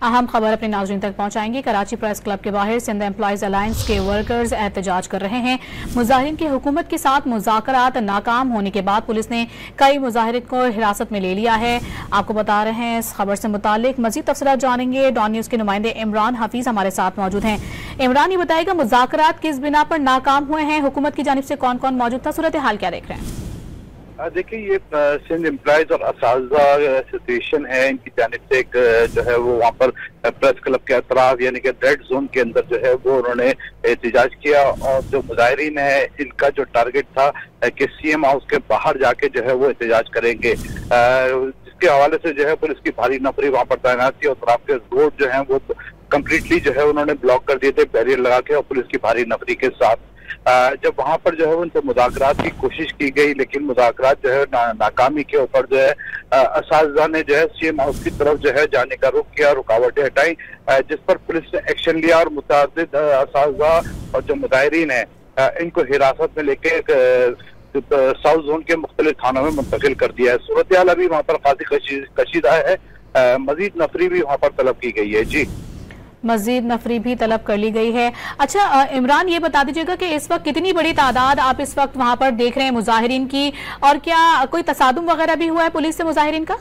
अहम खबर अपने नाज़रीन तक पहुंचाएंगे। कराची प्रेस क्लब के बाहर सिंध एम्प्लॉयज अलायंस के वर्कर्स एहतजाज कर रहे हैं। मुजाहिरीन की हुकूमत के साथ मुज़ाकरात नाकाम होने के बाद पुलिस ने कई मुजाहिरीन को हिरासत में ले लिया है। आपको बता रहे हैं इस खबर से मुतालिक मजीद तफसीलात जानेंगे। डॉन न्यूज़ के नुमाइंदे इमरान हफीज हमारे साथ मौजूद हैं। इमरान, ये बताएगा मुज़ाकरात किस बिना पर नाकाम हुए हैं, हुकूमत की जानिब से कौन कौन मौजूद था, सूरत हाल क्या देख रहे हैं? देखिए, ये सिंध एम्प्लॉयज और असातिज़ा एसोसिएशन है, इनकी जानिब से एक जो है वो वहाँ पर प्रेस क्लब के अतराफ यानी कि रेड जोन के अंदर जो है वो उन्होंने एहतजाज किया। और जो मुजाहिरीन है इनका जो टारगेट था कि सीएम हाउस के बाहर जाके जो है वो एहतजाज करेंगे, जिसके हवाले से जो है पुलिस की भारी नफरी वहाँ पर तैनात थी और तरफ के रोड जो है वो कम्प्लीटली जो है उन्होंने ब्लॉक कर दिए थे बैरियर लगा के और पुलिस की भारी नफरी के साथ। जब वहां पर जो है उनसे मुज़ाकरात की कोशिश की गई, लेकिन मुज़ाकरात जो है नाकामी के ऊपर जो है असातिज़ा ने जो है सीएम हाउस की तरफ जो है जाने का रुख किया, रुकावटें हटाई, जिस पर पुलिस ने एक्शन लिया और मुतअद्दिद असातिज़ा और जो मुजाहिरीन है इनको हिरासत में लेके साउथ जोन के मुख्तलिफ थानों में मुंतकिल कर दिया है। सूरत हाल अभी वहाँ पर खासी कशीदा है, मजीद नफरी भी वहाँ पर तलब की गई है। जी, मजीद नफरी भी तलब कर ली गई है। अच्छा इमरान, ये बता दीजिएगा कि इस वक्त कितनी बड़ी तादाद आप इस वक्त वहां पर देख रहे हैं मुजाहिरीन की, और क्या कोई तसादुम वगैरह भी हुआ है पुलिस से मुजाहिरीन का?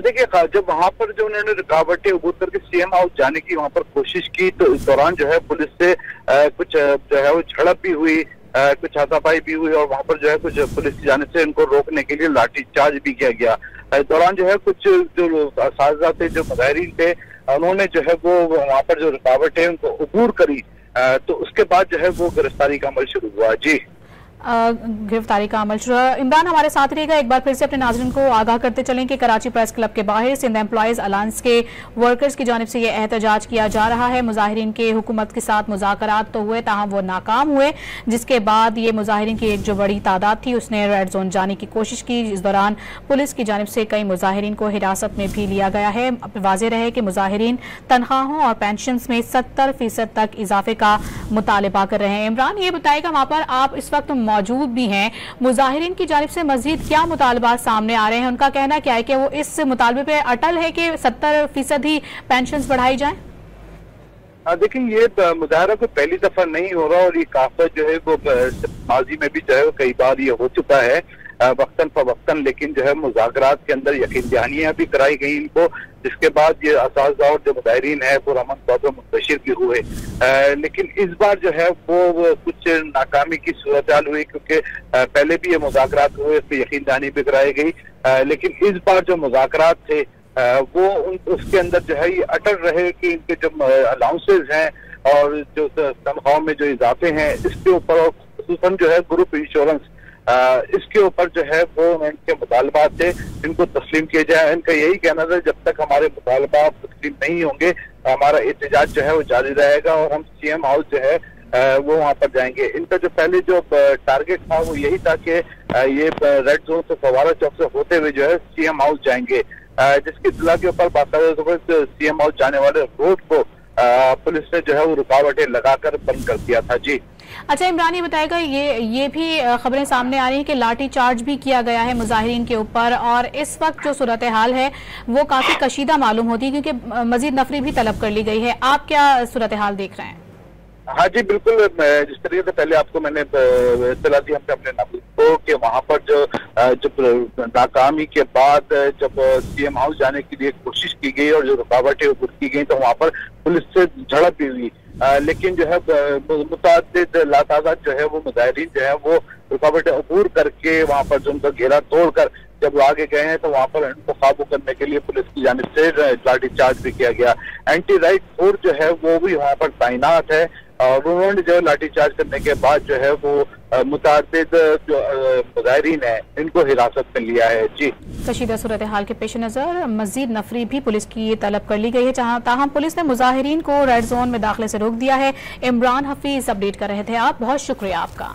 देखिए, जब वहाँ पर जो उन्होंने रुकावटें अबूर करके सीएम हाउस जाने की वहाँ पर कोशिश की तो इस दौरान जो है पुलिस से कुछ जो है वो झड़प भी हुई, कुछ हाथापाई भी हुई और वहाँ पर जो है कुछ पुलिस की जानिब से इनको रोकने के लिए लाठी चार्ज भी किया गया। इस दौरान जो है कुछ जो असातिज़ा थे, जो मुजाहिरीन थे, उन्होंने जो है वो वहाँ पर जो रुकावटें उनको अबूर करी, तो उसके बाद जो है वो गिरफ्तारी का अमल शुरू हुआ। जी, गिरफ्तारी का अमल शुरू। इमरान हमारे साथ रहेगा। एक बार फिर से अपने नाज़रीन को आगाह करते चलें कि कराची प्रेस क्लब के बाहर सिंध एम्प्लॉयज अलायंस के वर्कर्स की जानिब से ये एहतजाज किया जा रहा है। मुजाहिरीन के हुकूमत के साथ मुज़ाकरात तो हुए, ताहम वो नाकाम हुए, जिसके बाद ये मुजाहिरीन की एक जो बड़ी तादाद थी उसने रेड जोन जाने की कोशिश की। इस दौरान पुलिस की जानिब से कई मुजाहिरीन को हिरासत में भी लिया गया है। वाज़ेह रहे कि मुजाहिरीन तनख्वाहों और पेंशन में 70% तक इजाफे का मुतालबा कर रहे हैं। इमरान, ये बताएगा वहाँ पर आप इस वक्त मौजूद भी हैं, मुजाहिरीन की जानिब से मजीद क्या मुतालबात सामने आ रहे हैं, उनका कहना क्या है कि वो इस मुतालबे पे अटल है कि 70% ही पेंशन बढ़ाई जाए? देखिए, ये मुजाहरा को पहली दफा नहीं हो रहा और ये काफी जो है वो माजी में भी जो है कई बार ये हो चुका है वक्तन फवक्तन, लेकिन जो है मुज़ाकरात के अंदर यकीन दहानियां भी कराई गई इनको, जिसके बाद ये असातिज़ा और जो मुजाहिरीन है पुरअमन तौर पर मुंतशिर भी हुए। लेकिन इस बार जो है वो कुछ नाकामी की सूरत हाल हुई, क्योंकि पहले भी ये मुज़ाकरात हुए, इस पर यकीन दहानी भी कराई गई, लेकिन इस बार जो मुज़ाकरात थे वो उसके अंदर जो है ये अटल रहे कि इनके जो अलाउंसेज हैं और जो तनख्वाहों में जो इजाफे हैं इसके ऊपर, और खुसूसन जो है ग्रुप इंश्योरेंस इसके ऊपर जो है वो इनके मुतालबात थे इनको तस्लीम किए जाए। इनका यही कहना था जब तक हमारे मुतालबात तस्लीम नहीं होंगे हमारा एहतजाज जो है वो जारी रहेगा और हम सीएम हाउस जो है वो वहाँ पर जाएंगे। इनका जो पहले जो टारगेट था वो यही था कि ये रेड जोन से फवारा चौक से होते हुए जो है सीएम हाउस जाएंगे, जिसकी इत्तला के ऊपर बाकायदा सीएम हाउस जाने वाले रोड को पुलिस ने जो है वो रुकावटें लगाकर बंद कर दिया था। जी, अच्छा इमरान, ये बताएगा ये भी खबरें सामने आ रही हैं कि लाठी चार्ज भी किया गया है मुजाहिरीन के ऊपर, और इस वक्त जो सूरत हाल है वो काफी कशीदा मालूम होती है क्योंकि मजीद नफरी भी तलब कर ली गई है। आप क्या सूरत हाल देख रहे हैं? हाँ जी, बिल्कुल, जिस तरीके से पहले आपको मैंने इत्तला दी अपने नाज़रीन को कि वहाँ पर जो नाकामी के बाद जब सीएम हाउस जाने के लिए कोशिश की गई और जो रुकावटें ऊपर की गई तो वहाँ पर पुलिस से झड़प भी हुई, लेकिन जो है मुतअद्दिद लातादाद जो है वो मुजाहिरीन जो है वो रुकावटें अबूर करके वहाँ पर जो उनका घेरा तोड़कर जब वो आगे गए हैं तो वहाँ पर इनको काबू करने के लिए पुलिस की जानिब से लाठी चार्ज भी किया गया। एंटी राइट फोर्स जो है वो भी वहाँ पर तैनात है और उन्होंने जो लाठी चार्ज करने के बाद जो है वो मुतअद्दिद जो मुजाहिरीन है इनको हिरासत में लिया है। जी, कशीदा सूरत हाल के पेश नजर मजीद नफरी भी पुलिस की तलब कर ली गई है, ताहम पुलिस ने मुजाहिरीन को रेड जोन में दाखिले से रोक दिया है। इमरान हफीज अपडेट कर रहे थे आप, बहुत शुक्रिया आपका।